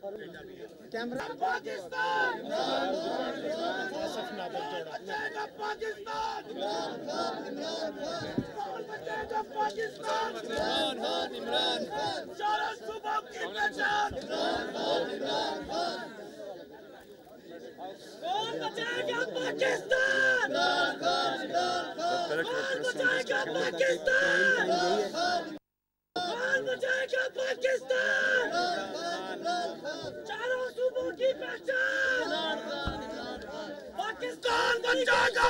Camera Pakistan बचाएगा पाकिस्तान, बचाएगा पाकिस्तान, इमरान खान चारों सूबों की पहचान, कौन बचाएगा पाकिस्तान, कौन बचाएगा पाकिस्तान, कौन बचाएगा पाकिस्तान, चारों सूबों की पहचान, पाकिस्तान बचाएगा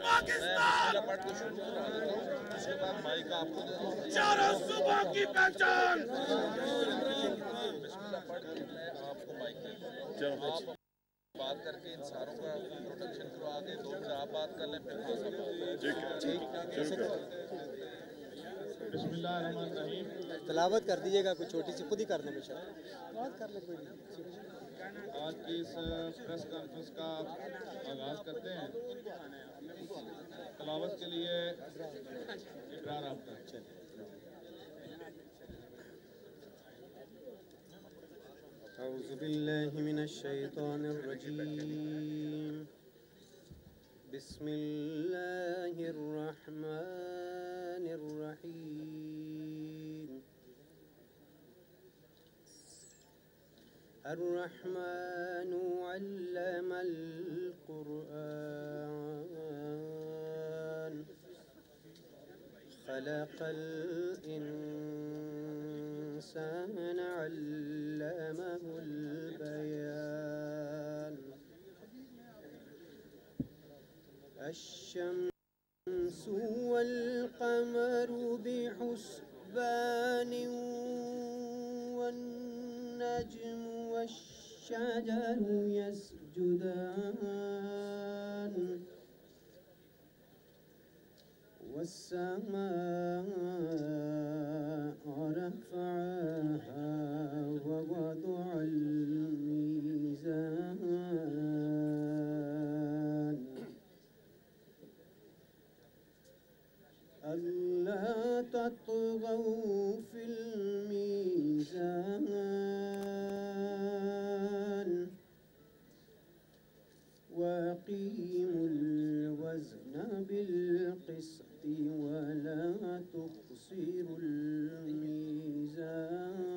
पाकिस्तान, चारों सूबों की पहचान। बात करके इन सारों का प्रोटेक्शन करवा के 2 मिनट आप बात कर लें, फिर बिस्मिल्लाहिर्रहमानिर्रहीम। तलावत कर दीजिएगा, कोई छोटी सी खुद ही कर दो बेशक, बात कर ले कोई नहीं। आज की इस प्रेस कॉन्फ्रेंस का आगाज करते हैं। तलावत के लिए इकरार आपका। औज़ु बिल्लाहि मिनश शैतानिर रजीम, बिस्मिल्लाहिर रहमानिर रहीम। अर्रहमानु अल्लमल क़ुरआन, खलक़ल इंसान अल्लमहुल बयान। अश्शम्सु वल क़मरु बिहुस्बान वन नज्मु वश्शजरु यस्जुदान, वस्समाअ रफ़अहा ववदअल मीज़ान, अल्ला तत्गौ फिल मीज़ान, वक़ीमुल वज़न बिलक़िस्ति वला तुख़्सिरुल मीज़ान।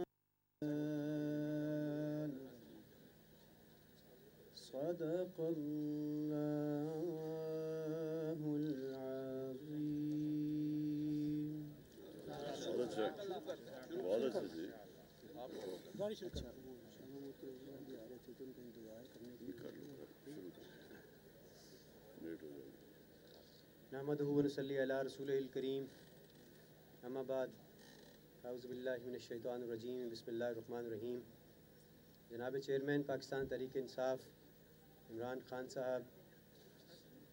सदक़ल्लाहुल अज़ीम। बहुत अच्छा जी। नहमदुहु व नसल्ली अला रसूलिहिल करीम, अम्मा बाद, औज़ु बिल्लाहि मिनश शैतानिर रजीम, बिस्मिल्लाहिर रहमानिर रहीम। जनाब चेयरमैन पाकिस्तान तहरीक इंसाफ इमरान खान साहब,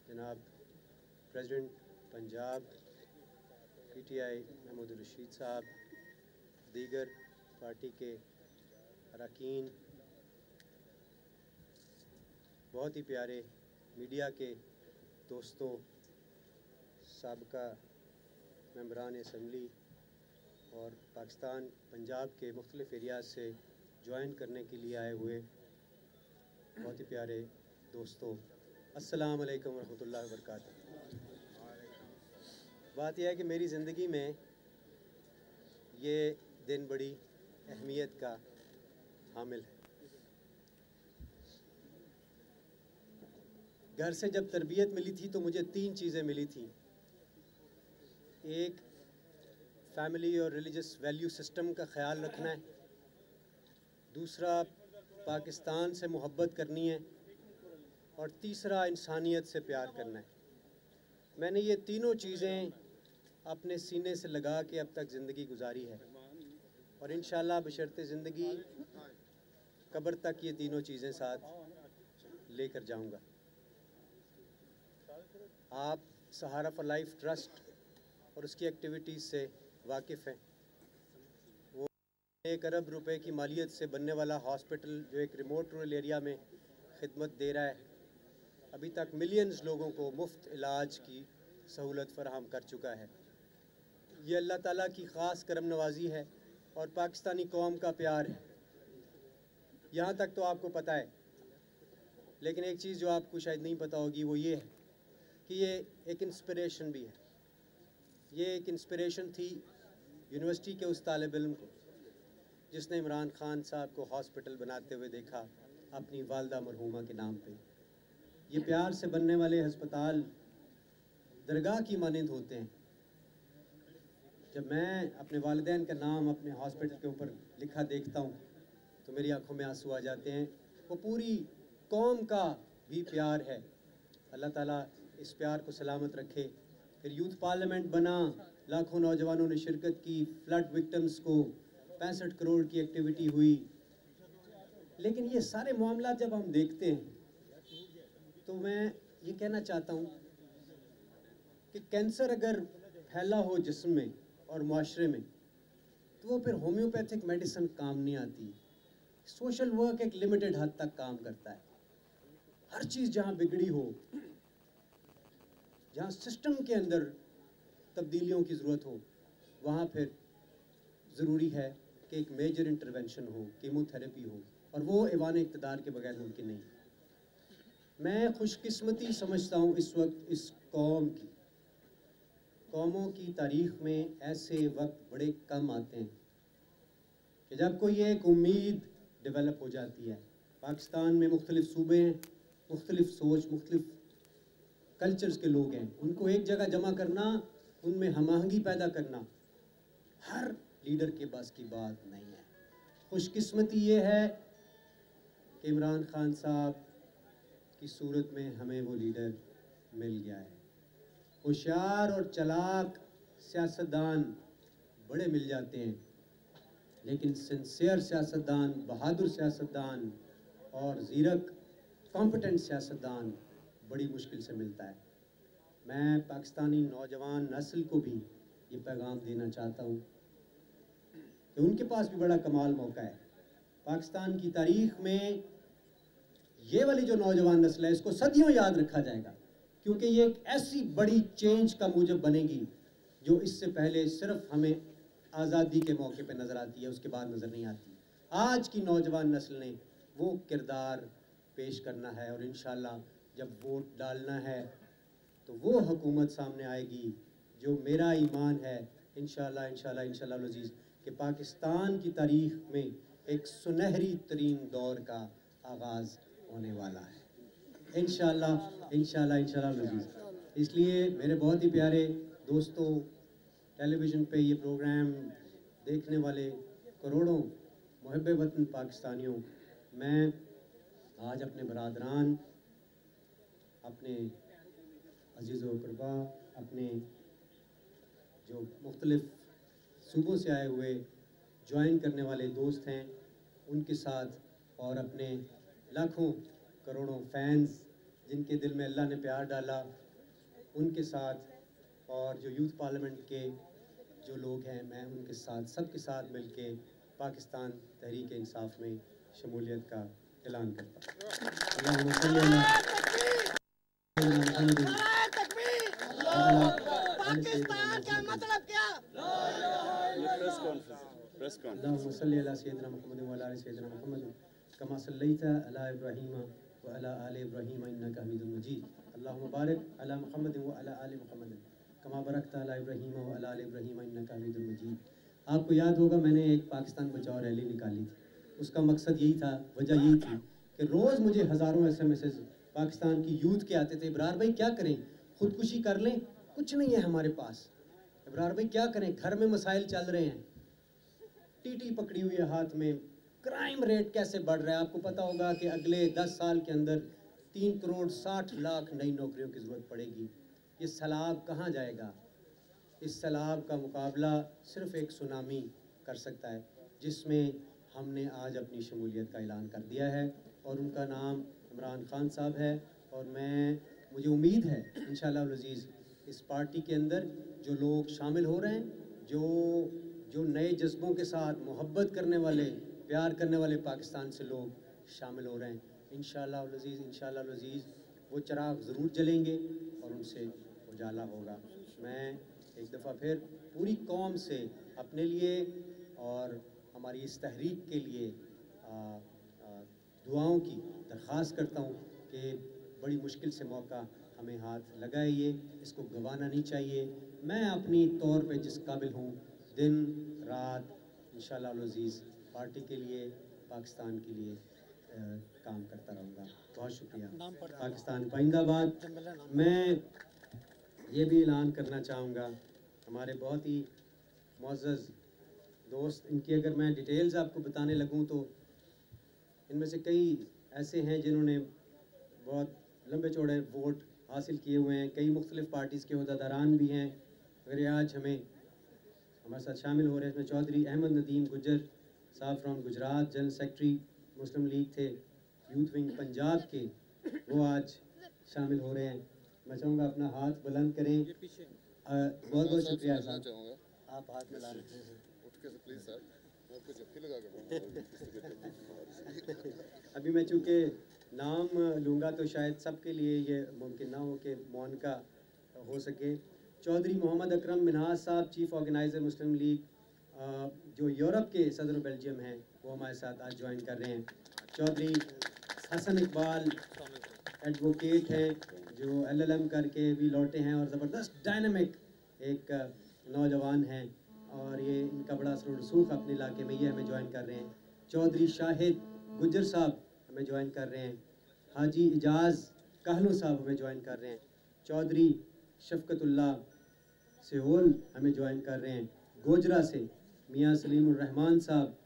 जनाब प्रेसिडेंट पंजाब PTI महमूद रशीद साहब, दीगर पार्टी के अरकान, बहुत ही प्यारे मीडिया के दोस्तों, साबका मेंबरान असम्बली और पाकिस्तान पंजाब के मुख्तलिफ एरियाज से ज्वाइन करने के लिए आए हुए बहुत ही प्यारे दोस्तों, अस्सलाम वालेकुम रहमतुल्लाहि व बरकातहू। बात यह है कि मेरी ज़िंदगी में ये दिन बड़ी अहमियत का हामिल है। घर से जब तरबियत मिली थी तो मुझे 3 चीज़ें मिली थी। एक, फैमिली और रिलीजियस वैल्यू सिस्टम का ख्याल रखना है। दूसरा, पाकिस्तान से मोहब्बत करनी है। और तीसरा, इंसानियत से प्यार करना है। मैंने ये तीनों चीज़ें अपने सीने से लगा के अब तक ज़िंदगी गुजारी है और इंशाअल्लाह बशर्ते ज़िंदगी कब्र तक ये तीनों चीज़ें साथ लेकर जाऊंगा। आप सहारा फॉर लाइफ ट्रस्ट और उसकी एक्टिविटीज़ से वाकिफ़ हैं। वो 1 अरब रुपए की मालियत से बनने वाला हॉस्पिटल जो एक रिमोट रूरल एरिया में खिदमत दे रहा है, अभी तक मिलियंस लोगों को मुफ्त इलाज की सहूलत फराहम कर चुका है। ये अल्लाह ताला की ख़ास करम नवाजी है और पाकिस्तानी कौम का प्यार है। यहाँ तक तो आपको पता है, लेकिन एक चीज़ जो आपको शायद नहीं पता होगी वो ये है कि ये एक इंस्पिरेशन भी है। ये एक इंस्पिरेशन थी यूनिवर्सिटी के उस तालिब इल्म को जिसने इमरान खान साहब को हॉस्पिटल बनाते हुए देखा अपनी वालदा मरहूमा के नाम पे। ये प्यार से बनने वाले अस्पताल दरगाह की मानंद होते हैं। जब मैं अपने वालिदैन का नाम अपने हॉस्पिटल के ऊपर लिखा देखता हूँ तो मेरी आंखों में आंसू आ जाते हैं। वो पूरी कौम का भी प्यार है। अल्लाह ताला इस प्यार को सलामत रखे। फिर यूथ पार्लियामेंट बना, लाखों नौजवानों ने शिरकत की, फ्लड विक्टिम्स को 65 करोड़ की एक्टिविटी हुई। लेकिन ये सारे मामला जब हम देखते हैं तो मैं ये कहना चाहता हूँ कि कैंसर अगर फैला हो जिस्म में और माशरे में तो वो फिर होम्योपैथिक मेडिसिन काम नहीं आती। सोशल वर्क एक लिमिटेड हद तक काम करता है। हर चीज़ जहाँ बिगड़ी हो, जहाँ सिस्टम के अंदर तब्दीलियों की ज़रूरत हो, वहाँ फिर ज़रूरी है कि एक मेजर इंटरवेंशन हो, कीमोथेरेपी हो, और वो ऐवान इक़्तिदार के बगैर मुमकिन नहीं। मैं खुशकिस्मती समझता हूँ इस वक्त इस कौम की, कौमों की तारीख़ में ऐसे वक्त बड़े कम आते हैं कि जब कोई एक उम्मीद डेवलप हो जाती है। पाकिस्तान में मुख्तलिफ़ सूबे हैं, मुख्तलिफ़ सोच, मुख्तलिफ़ कल्चर्स के लोग हैं। उनको एक जगह जमा करना, उनमें हमाहंगी पैदा करना हर लीडर के बस की बात नहीं है। खुशकिस्मती ये है कि इमरान खान साहब की सूरत में हमें वो लीडर मिल गया है। होशियार और चालाक सियासतदान बड़े मिल जाते हैं, लेकिन सिंसियर सियासतदान, बहादुर सियासतदान और ज़ीरक कॉम्पिटेंट सियासतदान बड़ी मुश्किल से मिलता है। मैं पाकिस्तानी नौजवान नस्ल को भी ये पैगाम देना चाहता हूँ कि उनके पास भी बड़ा कमाल मौका है। पाकिस्तान की तारीख़ में ये वाली जो नौजवान नस्ल है इसको सदियों याद रखा जाएगा, क्योंकि ये एक ऐसी बड़ी चेंज का मूजब बनेगी जो इससे पहले सिर्फ हमें आज़ादी के मौके पे नज़र आती है, उसके बाद नज़र नहीं आती। आज की नौजवान नस्ल ने वो किरदार पेश करना है और इंशाअल्लाह जब वोट डालना है तो वो हुकूमत सामने आएगी जो मेरा ईमान है इंशाअल्लाह इंशाअल्लाह इंशाअल्लाह अज़ीज़ कि पाकिस्तान की तारीख़ में एक सुनहरी तरीन दौर का आगाज़ होने वाला है इंशाअल्लाह इंशाअल्लाह इंशाअल्लाह अज़ीज़। इसलिए मेरे बहुत ही प्यारे दोस्तों, टेलीविज़न पे ये प्रोग्राम देखने वाले करोड़ों मुहब्बे वतन पाकिस्तानियों, मैं आज अपने बरादरान, अपने अजीज़ व क़ुरबा, अपने जो मुख्तलिफ़ सूबों से आए हुए ज्वाइन करने वाले दोस्त हैं उनके साथ, और अपने लाखों करोड़ों फैंस जिनके दिल में अल्लाह ने प्यार डाला उनके साथ, और जो यूथ पार्लियामेंट के जो लोग हैं मैं उनके साथ, सबके साथ मिलके पाकिस्तान तहरीक इंसाफ में शमूलियत का ऐलान करता पाकिस्तान का मतलब क्या? कमा सल्लैता अला इब्राहीम व अला आलि इब्राहीम इन्नका हमीदुम मजीद। अल्लाहुम्मा बारिक अला मुहम्मद व अला आलि मुहम्मद कमा बारकता अला इब्राहीम व अला आलि इब्राहीम इन्नका हमीदुम मजीद। आपको याद होगा मैंने एक पाकिस्तान बचाओ रैली निकाली थी। उसका मकसद यही था, वजह यही थी कि रोज़ मुझे हज़ारों SMS पाकिस्तान की यूथ के आते थे। इब्रार भाई क्या करें, ख़ुदकुशी कर लें, कुछ नहीं है हमारे पास। इब्रार भाई क्या करें, घर में मसाइल चल रहे हैं, टीटी पकड़ी हुई है हाथ में, क्राइम रेट कैसे बढ़ रहा है। आपको पता होगा कि अगले 10 साल के अंदर 3 करोड़ 60 लाख नई नौकरियों की ज़रूरत पड़ेगी। ये सैलाब कहाँ जाएगा? इस सैलाब का मुकाबला सिर्फ़ एक सुनामी कर सकता है, जिसमें हमने आज अपनी शमूलियत का ऐलान कर दिया है और उनका नाम इमरान खान साहब है। और मुझे उम्मीद है इंशाअल्लाह अज़ीज़ इस पार्टी के अंदर जो लोग शामिल हो रहे हैं, जो नए जज्बों के साथ मोहब्बत करने वाले, प्यार करने वाले पाकिस्तान से लोग शामिल हो रहे हैं, इंशाअल्लाह अज़ीज़ वो चिराग ज़रूर जलेंगे और उनसे उजाला होगा। मैं एक दफ़ा फिर पूरी कौम से अपने लिए और हमारी इस तहरीक के लिए दुआओं की दरख्वास्त करता हूँ कि बड़ी मुश्किल से मौका हमें हाथ लगाए, ये इसको गंवाना नहीं चाहिए। मैं अपनी तौर पे जिस काबिल हूँ दिन रात इंशाअल्लाह अज़ीज़ पार्टी के लिए, पाकिस्तान के लिए काम करता रहूँगा। बहुत शुक्रिया। पाकिस्तान जिंदाबाद। मैं ये भी ऐलान करना चाहूँगा, हमारे बहुत ही मुअज़्ज़ज़ दोस्त, इनकी अगर मैं डिटेल्स आपको बताने लगूँ तो इनमें से कई ऐसे हैं जिन्होंने बहुत लंबे चौड़े वोट हासिल किए हुए हैं, कई मुख्तलिफ़ पार्टीज़ के ओहदेदारान भी हैं। अगर ये आज हमारे साथ शामिल हो रहे हैं, इसमें चौधरी अहमद नदीम गुज्जर साहब from Gujarat, general secretary Muslim league थे, यूथ विंग पंजाब के, वो आज शामिल हो रहे हैं। मैं चाहूँगा अपना हाथ बुलंद करें। बहुत बहुत शुक्रिया साहब, आप हाथ मिला रहे हैं। अभी मैं चूँकि नाम लूँगा तो शायद सबके लिए ये मुमकिन ना हो कि मौन का हो सके। चौधरी मोहम्मद अकरम मिन्हाज साहब, चीफ ऑर्गेनाइज़र मुस्लिम लीग, जो यूरोप के सदर बेल्जियम हैं, वो हमारे साथ आज ज्वाइन कर रहे हैं। चौधरी हसन इकबाल एडवोकेट हैं जो LLM करके भी लौटे हैं और ज़बरदस्त डायनामिक एक नौजवान हैं और ये इनका बड़ा असर रसूख अपने इलाके में, ये हमें ज्वाइन कर रहे हैं। चौधरी शाहिद गुज्जर साहब हमें ज्वाइन कर रहे हैं। हाजी इजाज़ कहलू साहब हमें ज्वाइन कर रहे हैं। चौधरी शफ़क़तुल्लाह सेहोल हमें ज्वाइन कर रहे हैं। गोजरा से मियाँ सलीमुर रहमान साहब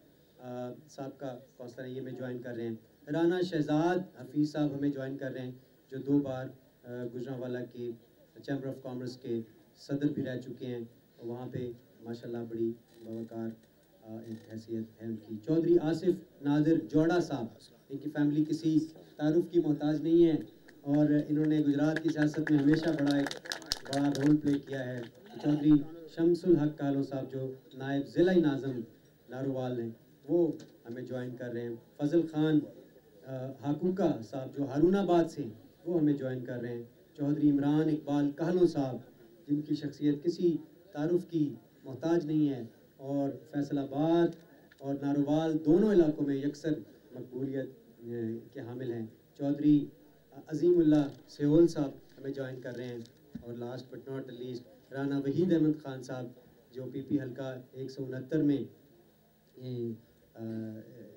का कौंसलर है, ये हमें ज्वाइन कर रहे हैं। राना शहजाद हफीज़ साहब हमें ज्वाइन कर रहे हैं, जो 2 बार गुजरांवाला की चैम्बर ऑफ कॉमर्स के सदर भी रह चुके हैं और वहाँ पे माशाल्लाह बड़ी बावकार एक हैसियत है उनकी। चौधरी आसिफ नादिर जोड़ा साहब, इनकी फैमिली किसी तारुफ की मोहताज नहीं है और इन्होंने गुजरात की सियासत में हमेशा बड़ा रोल प्ले किया है। चौधरी शमसुल हक कालो साहब जो नायब ज़िला नाज़म नारोवाल हैं, वो हमें ज्वाइन कर रहे हैं। फजल खान हाकूका साहब जो हारूनाबाद से, वो हमें ज्वाइन कर रहे हैं। चौधरी इमरान इकबाल कहलो साहब, जिनकी शख्सियत किसी तारुफ की मोहताज नहीं है और फैसलाबाद और नारोवाल दोनों इलाकों में यकसर मकबूलियत के हामिल हैं। चौधरी अज़ीमुल्लाह सेहोल साहब हमें ज्वाइन कर रहे हैं। और last but not least Rana Waheed Ahmed Khan sahab जो PP हल्का 169 में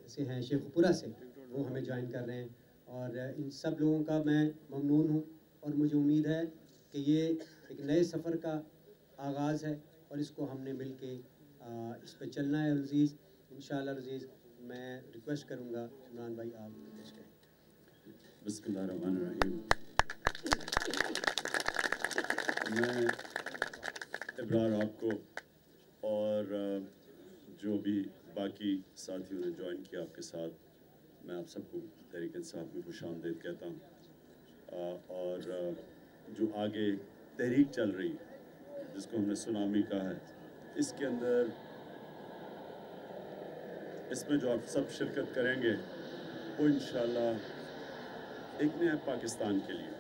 से हैं, शेखपुरा से, वो हमें ज्वाइन कर रहे हैं। और इन सब लोगों का मैं ममनून हूँ और मुझे उम्मीद है कि ये एक नए सफ़र का आगाज़ है और इसको हमने मिल के इस पर चलना है। अज़ीज़ इंशाअल्लाह अज़ीज़ मैं रिक्वेस्ट करूँगा इमरान भाई आप पेश करें। बिस्मिल्लाहिर्रहमानिर्रहीम। मैं इब्रार आपको और जो भी बाकी साथियों ने ज्वाइन किया आपके साथ, मैं आप सबको तहरीक इंसाफ में खुशामदीद कहता हूँ। और जो आगे तहरीक चल रही है जिसको हमने सुनामी कहा है, इसके अंदर इसमें जो आप सब शिरकत करेंगे वो इंशाअल्लाह एक नया पाकिस्तान के लिए,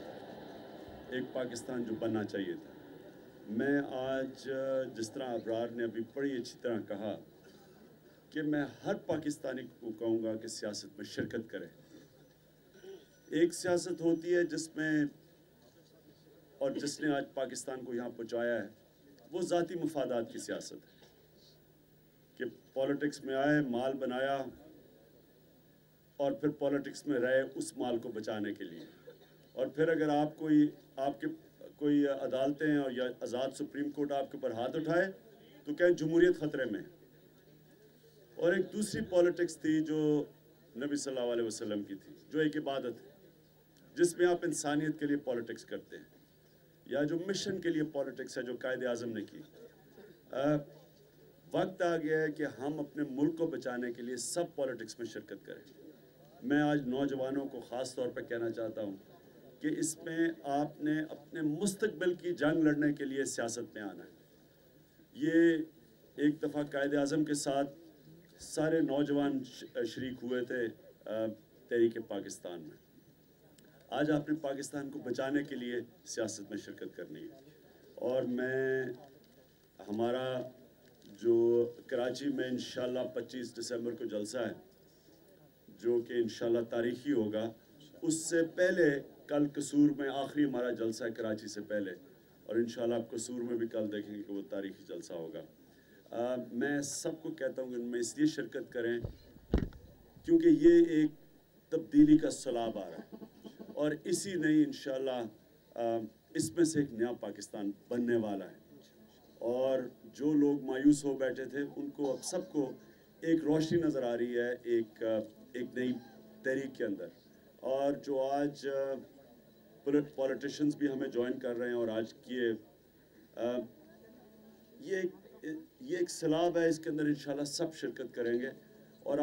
एक पाकिस्तान जो बनना चाहिए था। मैं आज जिस तरह अबरार ने अभी बड़ी अच्छी तरह कहा कि मैं हर पाकिस्तानी को कहूँगा कि सियासत में शिरकत करें। एक सियासत होती है जिसमें और जिसने आज पाकिस्तान को यहाँ पहुँचाया है, वो ज़ाती मफादात की सियासत है कि पॉलिटिक्स में आए, माल बनाया और फिर पॉलिटिक्स में रहे उस माल को बचाने के लिए। और फिर अगर आप कोई अदालतें और या आज़ाद सुप्रीम कोर्ट आपके ऊपर हाथ उठाए तो कहें जमहूरियत ख़तरे में। और एक दूसरी पॉलिटिक्स थी जो नबी सल्लल्लाहु अलैहि वसल्लम की थी, जो एक इबादत है जिसमें आप इंसानियत के लिए पॉलिटिक्स करते हैं, या जो मिशन के लिए पॉलिटिक्स है जो कायदे आज़म ने की। वक्त आ गया है कि हम अपने मुल्क को बचाने के लिए सब पॉलिटिक्स में शिरकत करें। मैं आज नौजवानों को ख़ास तौर पर कहना चाहता हूँ कि इसमें आपने अपने मुस्तकबिल की जंग लड़ने के लिए सियासत में आना है। ये एक दफ़ा कायदे आज़म के साथ सारे नौजवान शरीक हुए थे तहरीक पाकिस्तान में। आज आपने पाकिस्तान को बचाने के लिए सियासत में शिरकत करनी है। और मैं हमारा जो कराची में इंशाल्लाह 25 दिसंबर को जलसा है, जो कि इंशाल्लाह तारीखी होगा, उससे पहले कल कसूर में आखिरी हमारा जलसा है कराची से पहले, और इंशाल्लाह आप कसूर में भी कल देखेंगे कि वो तारीखी जलसा होगा। मैं सबको कहता हूँ कि उनमें इसलिए शिरकत करें क्योंकि ये एक तब्दीली का सलाब आ रहा है और इसी नहीं इंशाल्लाह इसमें से एक नया पाकिस्तान बनने वाला है। और जो लोग मायूस हो बैठे थे उनको अब सबको एक रोशनी नज़र आ रही है एक नई तहरीक के अंदर। और जो आज पॉलिटिशियंस भी हमें ज्वाइन कर रहे हैं और आज ये एक सलाब है, इसके अंदर इंशाल्लाह सब शिरकत करेंगे। और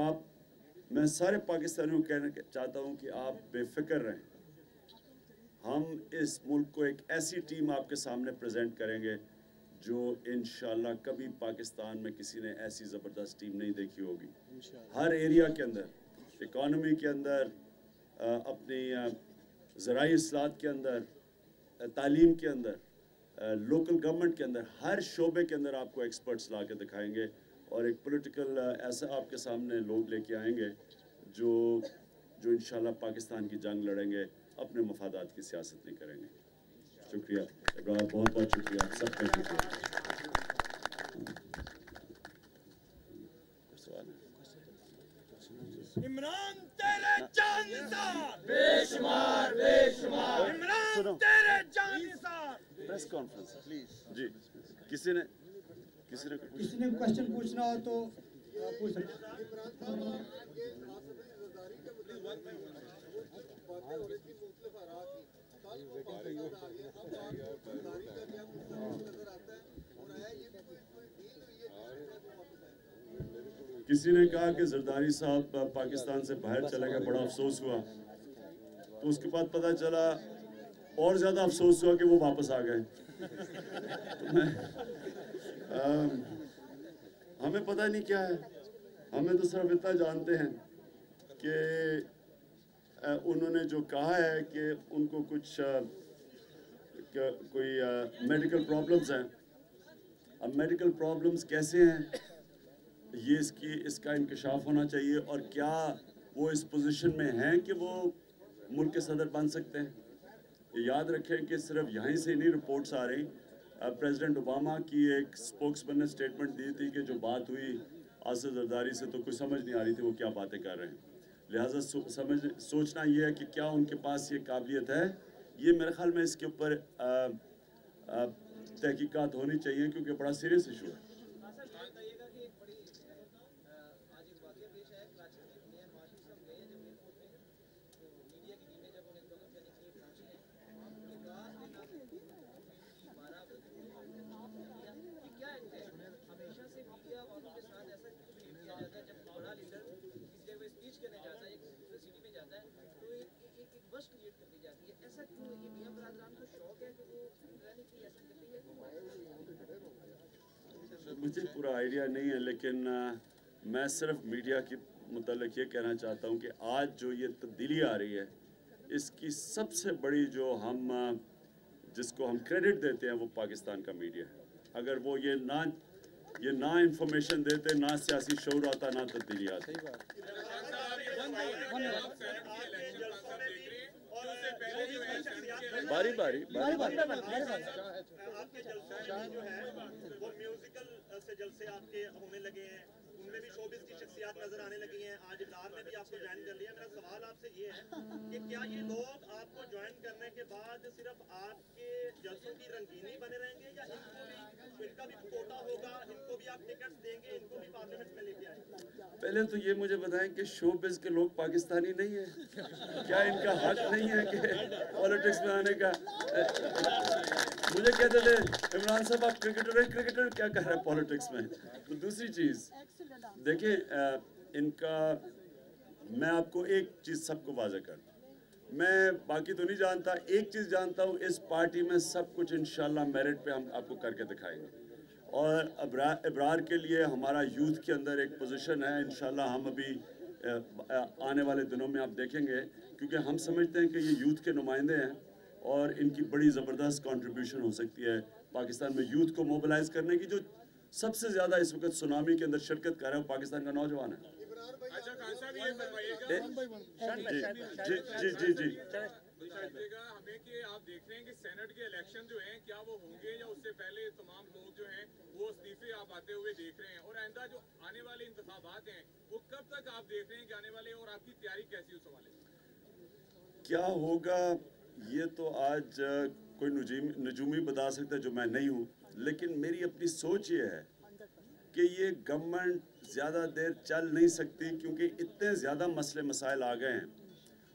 मैं सारे पाकिस्तानियों को कहना चाहता हूँ कि आप बेफिक्र रहें, हम इस मुल्क को एक ऐसी टीम आपके सामने प्रेजेंट करेंगे जो इंशाल्लाह कभी पाकिस्तान में किसी ने ऐसी ज़बरदस्त टीम नहीं देखी होगी। हर एरिया के अंदर, इकॉनमी के अंदर, अपनी ज़राई इस्लाहत के अंदर, तालीम के अंदर, लोकल गवर्नमेंट के अंदर, हर शोबे के अंदर आपको एक्सपर्ट्स ला के दिखाएंगे और एक पॉलिटिकल ऐसा आपके सामने लोग लेके आएंगे जो इंशाल्लाह पाकिस्तान की जंग लड़ेंगे, अपने मफादात की सियासत नहीं करेंगे। शुक्रिया इब्रार, बहुत बहुत शुक्रिया आप सबका। इमरान तेरे जान निसार बेशुमार बेशुमार, इमरान तेरे जान निसार। प्रेस कॉन्फ्रेंस प्लीज जी, किसी ने क्वेश्चन पूछना हो तो पूछ सकते हैं। किसी ने कहा कि जरदारी साहब पाकिस्तान से बाहर चले गए, बड़ा अफसोस हुआ। तो उसके बाद पता चला और ज़्यादा अफसोस हुआ कि वो वापस आ गए। तो हमें पता नहीं क्या है, हमें तो सिर्फ इतना जानते हैं कि उन्होंने जो कहा है कि उनको कुछ कोई मेडिकल प्रॉब्लम्स हैं। अब मेडिकल प्रॉब्लम्स कैसे हैं, ये इसका इंकशाफ होना चाहिए, और क्या वो इस पोजीशन में हैं कि वो मुल्क के सदर बन सकते हैं। याद रखें कि सिर्फ यहीं से नहीं रिपोर्ट्स आ रही। प्रेसिडेंट ओबामा की एक स्पोक्समैन ने स्टेटमेंट दी थी कि जो बात हुई आसिफ जरदारी से तो कुछ समझ नहीं आ रही थी वो क्या बातें कर रहे हैं। लिहाजा सोचना ये है कि क्या उनके पास ये काबिलियत है। ये मेरे ख्याल में इसके ऊपर तहकीकात होनी चाहिए क्योंकि बड़ा सीरियस इशू है। मुझे पूरा आइडिया नहीं है, लेकिन मैं सिर्फ मीडिया के मुताल्लिक़ ये कहना चाहता हूँ कि आज जो ये तब्दीली आ रही है, इसकी सबसे बड़ी जिसको हम क्रेडिट देते हैं वो पाकिस्तान का मीडिया है। अगर वो ये ना इंफॉर्मेशन देते, ना सियासी शऊर आता, ना तब्दीली आती। बारी बारी आपके जलसे जो है वो म्यूजिकल से जलसे आपके होने लगे हैं, उनमें भी शोबिस की शख्सियत नजर आने लगी हैं। आज इब्रार ने भी आपको ज्वाइन कर लिया। मेरा सवाल आपसे ये है कि क्या ये लोग आपको ज्वाइन करने के बाद सिर्फ आपके जलसों की रंगीनी बने रहेंगे या इनका भी कोटा होगा, इनको भी आप टिकट्स देंगे, इनको भी पार्लियामेंट में लेके आएंगे? पहले तो ये मुझे बताएं कि शोबिस के लोग पाकिस्तानी नहीं है, क्या इनका हक नहीं है कि पॉलिटिक्स में आने का? मुझे कहते थे इमरान साहब आप क्रिकेटर क्या कर रहे हैं पॉलिटिक्स में। तो दूसरी चीज़ देखिए, मैं आपको एक चीज़ सबको वाज़ेह कर, मैं बाकी तो नहीं जानता, एक चीज़ जानता हूँ, इस पार्टी में सब कुछ इंशाल्लाह मेरिट पे हम आपको करके दिखाएंगे। और इब्रार के लिए हमारा यूथ के अंदर एक पोजीशन है, इंशाल्लाह हम अभी आने वाले दिनों में आप देखेंगे, क्योंकि हम समझते हैं कि ये यूथ के नुमाइंदे हैं और इनकी बड़ी ज़बरदस्त कंट्रीब्यूशन हो सकती है पाकिस्तान में यूथ को मोबिलाइज करने की। जो सबसे ज़्यादा इस वक्त सुनामी के अंदर शिरकत कर रहा है वो पाकिस्तान का नौजवान है। अच्छा खान साहब ये फरमाइएगा जी जी जी हमें कि आप देख रहे हैं कि सेनेट के इलेक्शन जो हैं क्या वो होंगे या उससे पहले तमाम लोग जो हैं वो इस्तीफे आप आते हुए देख रहे हैं, और आइंदा जो आने वाले इंतखाबात हैं वो कब तक आप देख रहे हैं कि आने वाले, और आपकी तैयारी कैसी उस हवाले से? क्या होगा ये तो आज कोई नजूमी बता सकता है जो मैं नहीं हूँ, लेकिन मेरी अपनी सोच ये है कि ये गवर्नमेंट ज़्यादा देर चल नहीं सकती क्योंकि इतने ज़्यादा मसले मसाइल आ गए हैं।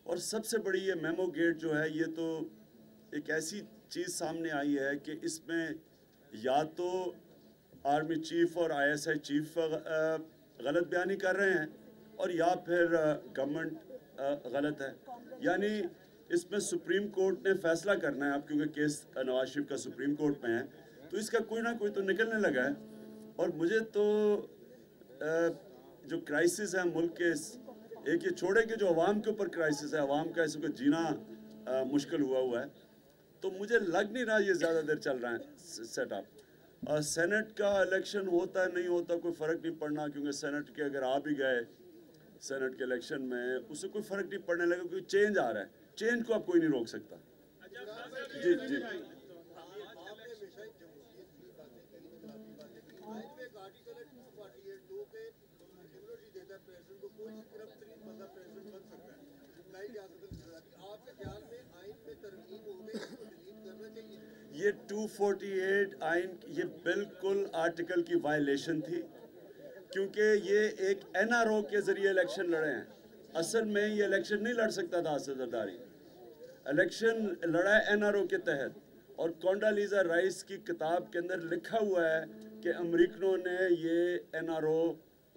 और सबसे बड़ी ये मेमो गेट जो है ये तो एक ऐसी चीज़ सामने आई है कि इसमें या तो आर्मी चीफ और ISI चीफ गलत बयानी कर रहे हैं और या फिर गवर्नमेंट गलत है। यानी इसमें सुप्रीम कोर्ट ने फैसला करना है अब, क्योंकि केस नवाज शरीफ का सुप्रीम कोर्ट में है, तो इसका कोई ना कोई तो निकलने लगा है। और मुझे तो जो क्राइसिस है मुल्क के, एक ये छोड़े कि जो अवाम के ऊपर क्राइसिस है, अवाम का इसको जीना मुश्किल हुआ है, तो मुझे लग नहीं रहा ये ज़्यादा देर चल रहा है सेटअप। सेनेट का इलेक्शन होता है नहीं होता कोई फ़र्क नहीं पड़ना, क्योंकि सेनेट के अगर आ भी गए सेनेट के इलेक्शन में उससे कोई फ़र्क नहीं पड़ने लगा, क्योंकि चेंज आ रहा है, चेंज को अब कोई नहीं रोक सकता। जी जी ये 248 आइन ये बिल्कुल आर्टिकल की वायलेशन थी, क्योंकि ये एक NRO के जरिए इलेक्शन लड़े हैं। असल में ये इलेक्शन नहीं लड़ सकता था असद जरदारी, इलेक्शन लड़ा है NRO के तहत। और कोंडालीजा राइस की किताब के अंदर लिखा हुआ है कि अमरीकनों ने ये NRO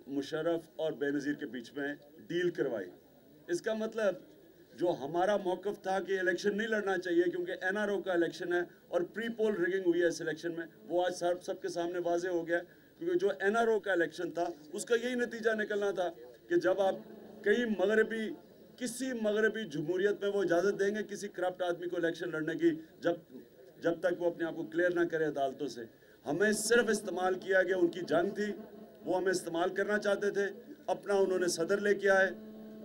मुशर्रफ और बेनज़ीर के बीच में डील करवाई। इसका मतलब जो हमारा मौक़िफ़ था कि इलेक्शन नहीं लड़ना चाहिए क्योंकि NRO का इलेक्शन है और प्री पोल रिगिंग हुई है इस इलेक्शन में, वो आज सबके सामने वाजे हो गया। क्योंकि जो NRO का इलेक्शन था उसका यही नतीजा निकलना था कि जब आप किसी मगरबी जमहूरियत में वो इजाज़त देंगे किसी करप्ट आदमी को इलेक्शन लड़ने की, जब तक वो अपने आप को क्लियर ना करे अदालतों से। हमें सिर्फ इस्तेमाल किया गया, उनकी जंग थी, वो हमें इस्तेमाल करना चाहते थे, अपना उन्होंने सदर लेके आए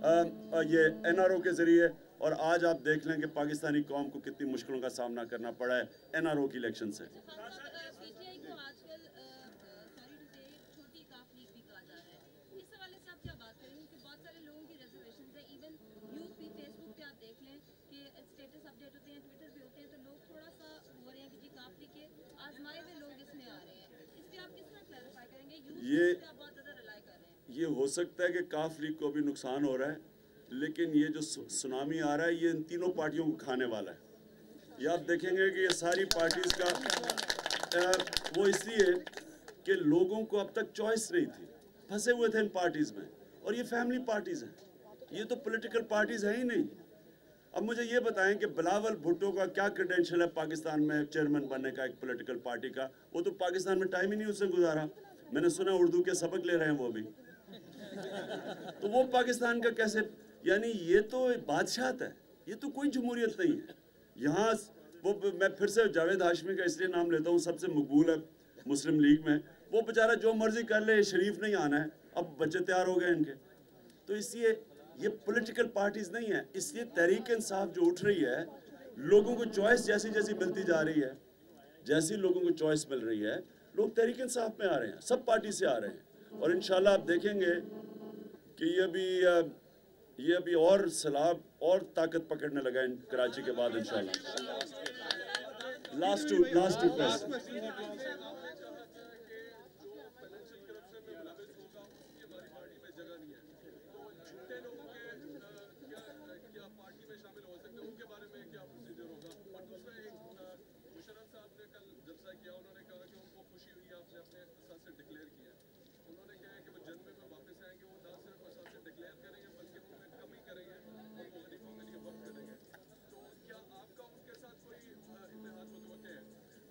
ये NRO के ज़रिए। और आज आप देख लें कि पाकिस्तानी कौम को कितनी मुश्किलों का सामना करना पड़ा है NRO की इलेक्शन से। ये हो सकता है कि काफ लीग को भी नुकसान हो रहा है, लेकिन ये जो सुनामी आ रहा है ये इन तीनों पार्टियों को खाने वाला है। ये आप देखेंगे कि ये सारी पार्टीज़ का वो इसलिए कि लोगों को अब तक चॉइस नहीं थी, फंसे हुए थे इन पार्टीज़ में, और ये फैमिली पार्टीज़ हैं, ये तो पॉलिटिकल पार्टीज़ हैं ही नहीं। अब मुझे ये बताएं कि बिलावल भुट्टो का क्या क्रेडेंशियल है पाकिस्तान में चेयरमैन बनने का एक पॉलिटिकल पार्टी का? वो तो पाकिस्तान में टाइम ही नहीं उसने गुजारा। मैंने सुना उर्दू के सबक ले रहे हैं वो भी। तो वो पाकिस्तान का कैसे, यानी ये तो बादशाहत है, ये तो कोई जमहूरियत नहीं है। यहाँ वो मैं फिर से जावेद हाशमी का इसलिए नाम लेता हूँ, सबसे मकबूल है मुस्लिम लीग में, वो बेचारा जो मर्जी कर ले, शरीफ नहीं आना है, अब बच्चे तैयार हो गए इनके। तो इसलिए ये पॉलिटिकल पार्टीज नहीं है, इसलिए तहरीक इंसाफ जो उठ रही है, लोगों को चॉइस जैसी जैसी मिलती जा रही है, जैसी लोगों को चॉइस मिल रही है, लोग तहरीक इंसाफ में आ रहे हैं, सब पार्टी से आ रहे हैं। और इंशाल्लाह आप देखेंगे कि ये अभी और सलाब और ताकत पकड़ने लगा इन कराची के बाद इंशाल्लाह। Last two question.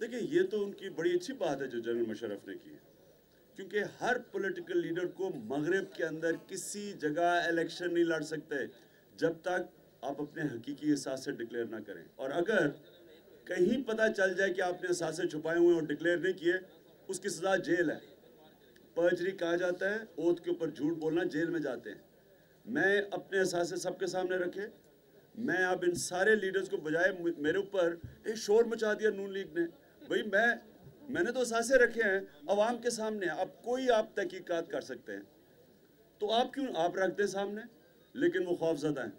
देखिए ये तो उनकी बड़ी अच्छी बात है जो जनरल मुशर्रफ ने की है, क्योंकि हर पॉलिटिकल लीडर को मगरिब के अंदर किसी जगह इलेक्शन नहीं लड़ सकते जब तक आप अपने हकीकी एहसास से डिक्लेयर ना करें। और अगर कहीं पता चल जाए कि आपने असासे छुपाए हुए और डिक्लेयर नहीं किए, उसकी सज़ा जेल है। पर्जरी कहा जाता है, ओथ के ऊपर झूठ बोलना, जेल में जाते हैं। मैं अपने असासे सबके सामने रखे, मैं अब इन सारे लीडर्स को बजाय मेरे ऊपर एक शोर मचा दिया नून लीग ने। भाई मैंने तो असासे रखे हैं अवाम के सामने, अब कोई आप तहकीकात कर सकते हैं, तो आप क्यों आप रखते हैं सामने? लेकिन वो खौफज़दा हैं,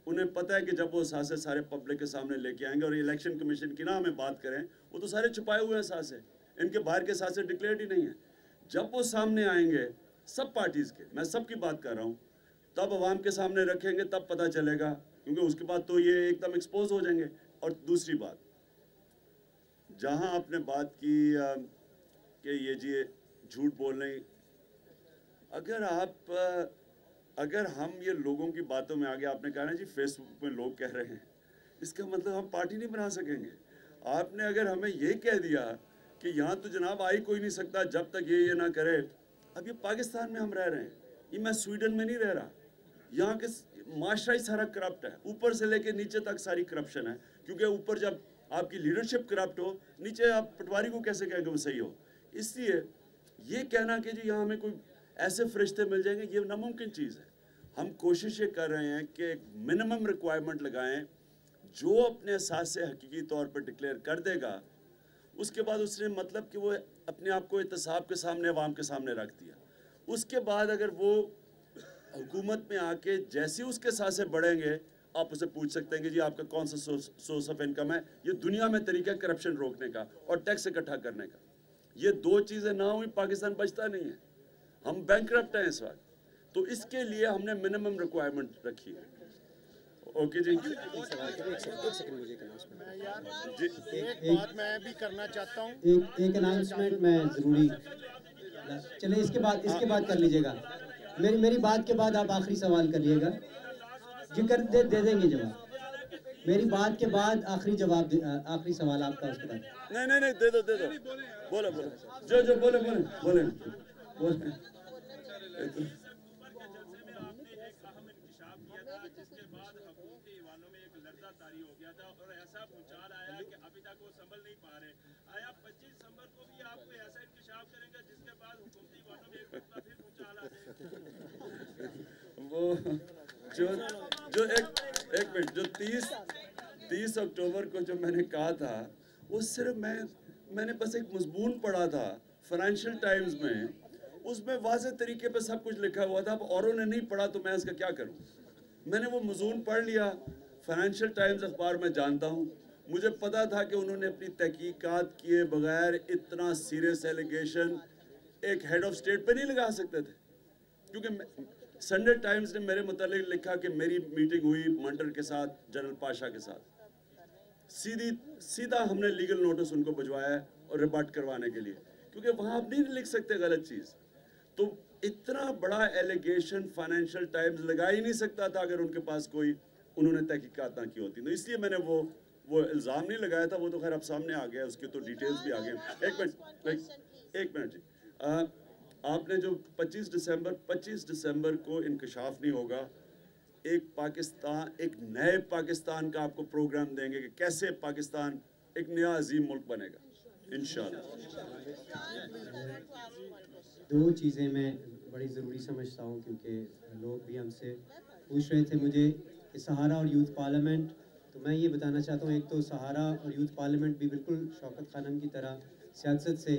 उन्हें पता है कि जब वो असासे सारे पब्लिक के सामने लेके आएंगे, और इलेक्शन कमीशन की ना हमें बात करें, वो तो सारे छुपाए हुए हैं असासे, इनके बाहर के असासे डिक्लेयर्ड ही नहीं है। जब वो सामने आएंगे सब पार्टीज़ के, मैं सब की बात कर रहा हूँ, तब अवाम के सामने रखेंगे, तब पता चलेगा, क्योंकि उसके बाद तो ये एकदम एक्सपोज हो जाएंगे। और दूसरी बात, जहाँ आपने बात की कि ये जी झूठ बोल रहे, अगर हम ये लोगों की बातों में आगे, आपने कहा ना जी फेसबुक में लोग कह रहे हैं, इसका मतलब हम पार्टी नहीं बना सकेंगे। आपने अगर हमें ये कह दिया कि यहाँ तो जनाब आ ही कोई नहीं सकता जब तक ये ना करे, अब ये पाकिस्तान में हम रह रहे हैं, ये मैं स्वीडन में नहीं रह रहा, यहाँ के माशरा ही सारा करप्ट है, ऊपर से लेके नीचे तक सारी करप्शन है। क्योंकि ऊपर जब आपकी लीडरशिप करप्ट हो, नीचे आप पटवारी को कैसे कहेंगे वो सही हो। इसलिए ये कहना कि जी यहाँ हमें कोई ऐसे फरिश्ते मिल जाएंगे, ये नामुमकिन चीज़ है। हम कोशिश ये कर रहे हैं कि एक मिनिमम रिक्वायरमेंट लगाएं, जो अपने असास से हकीकी तौर पर डिक्लेयर कर देगा, उसके बाद उसने मतलब कि वो अपने आप को एहतसाब के सामने, अवाम के सामने रख दिया। उसके बाद अगर वो हुकूमत में आके जैसे उसके सासे बढ़ेंगे, आप उसे पूछ सकते हैं कि जी आपका कौन सा सोर्स ऑफ इनकम है। ये दुनिया में तरीका करप्शन रोकने का और टैक्स इकट्ठा करने का। ये दो चीज़ें ना हुई पाकिस्तान बचता नहीं है, हम बैंकरप्ट हैं इस वक्त। तो इसके लिए हमने मिनिमम रिक्वायरमेंट रखी है। ओके जी, एक सेकंड मुझे एक बात मैं भी करना चाहता हूँ। एक अनाउंसमेंट मैं ज़रूरी, चले इसके बाद कर लीजिएगा। मेरी बात के बाद आप आखिरी सवाल करिएगा जी, कर दे देंगे जवाब। मेरी बात के बाद आखिरी जवाब, आखिरी सवाल आपका, उसके बाद नहीं दे दो बोलो जो बोले। हो गया था और ऐसा भूचाल आया कि अभी तक वो संभल नहीं पा रहे। आया 25 दिसंबर को भी आप कोई ऐसा इंकशाफ करेंगे जिसके बाद हुकूमती वालों में एक मरतबा फिर भूचाल आ जाए? वो जो एक मिनट, जो 30 अक्टूबर को जो मैंने कहा था, वो सिर्फ मैंने बस एक मजमून पढ़ा था फाइनेंशियल टाइम्स में, उसमें वाज़े तरीके पे सब कुछ लिखा हुआ था। अब औरों ने नहीं पढ़ा तो मैं इसका क्या करूं? मैंने वो मजमून पढ़ लिया। फाइनेंशियल टाइम्स अखबार में जानता हूँ, मुझे पता था कि उन्होंने अपनी तहकीकात किए बगैर इतना सीरियस एलिगेशन एक हेड ऑफ स्टेट पे नहीं लगा सकते थे। क्योंकि संडे टाइम्स ने मेरे मुतालिक लिखा कि मेरी मीटिंग हुई मंडर के साथ, जनरल पाशा के साथ, सीधा हमने लीगल नोटिस उनको भिजवाया और रिबट करवाने के लिए, क्योंकि वहाँ आप नहीं लिख सकते गलत चीज़। तो इतना बड़ा एलिगेशन फाइनेंशियल टाइम्स लगा ही नहीं सकता था अगर उनके पास कोई उन्होंने तहकीकात ना की होती। तो इसलिए मैंने वो इल्ज़ाम नहीं लगाया था। वो तो खैर अब सामने आ गया, उसके तो डिटेल्स भी आ गए। एक मिनट जी, आपने जो 25 दिसंबर को इंकशाफ नहीं होगा, एक नए पाकिस्तान का आपको प्रोग्राम देंगे कि कैसे पाकिस्तान एक नया अजीम मुल्क बनेगा इंशाअल्लाह। दो चीज़ें मैं बड़ी ज़रूरी समझता हूँ, क्योंकि लोग भी हमसे पूछ रहे थे मुझे कि सहारा और यूथ पार्लियामेंट, तो मैं ये बताना चाहता हूँ, एक तो सहारा और यूथ पार्लियामेंट भी बिल्कुल शौकत खानम की तरह सियासत से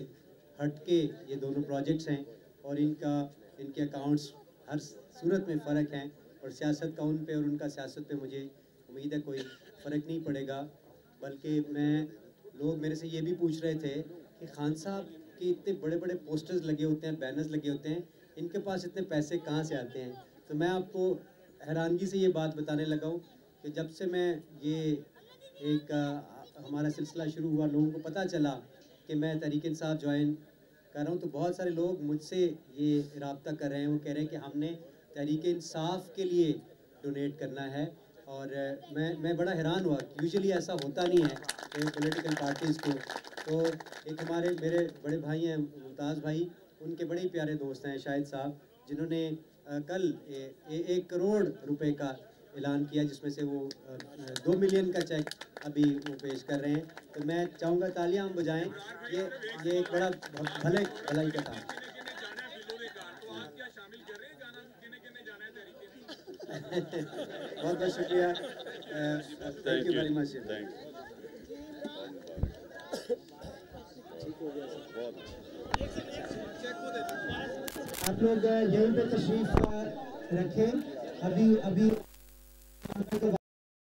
हट के ये दोनों प्रोजेक्ट्स हैं, और इनके अकाउंट्स हर सूरत में फ़र्क हैं, और सियासत का उन पे और उनका सियासत पे मुझे उम्मीद है कोई फ़र्क नहीं पड़ेगा। बल्कि लोग मेरे से ये भी पूछ रहे थे कि खान साहब के इतने बड़े बड़े पोस्टर्स लगे होते हैं, बैनर्स लगे होते हैं, इनके पास इतने पैसे कहाँ से आते हैं? तो मैं आपको हैरानगी से ये बात बताने लगा हूँ कि जब से मैं ये हमारा सिलसिला शुरू हुआ, लोगों को पता चला कि मैं तहरीक इंसाफ ज्वाइन कर रहा हूँ, तो बहुत सारे लोग मुझसे ये रब्ता कर रहे हैं। वो कह रहे हैं कि हमने तहरीक इंसाफ के लिए डोनेट करना है, और मैं बड़ा हैरान हुआ। यूजुअली ऐसा होता नहीं है कि पॉलिटिकल पार्टीज़ को। तो एक मेरे बड़े भाई हैं मुमताज़ भाई, उनके बड़े ही प्यारे दोस्त हैं शाहिद साहब, जिन्होंने कल 1 करोड़ रुपए का ऐलान किया, जिसमें से वो 2 मिलियन का चेक अभी वो पेश कर रहे हैं। तो मैं चाहूँगा तालियां हम बजाएं, ये एक बड़ा भलाई का काम। बहुत बहुत शुक्रिया, थैंक यू वेरी मच। आप लोग यहीं पे तशरीफ रखें। अभी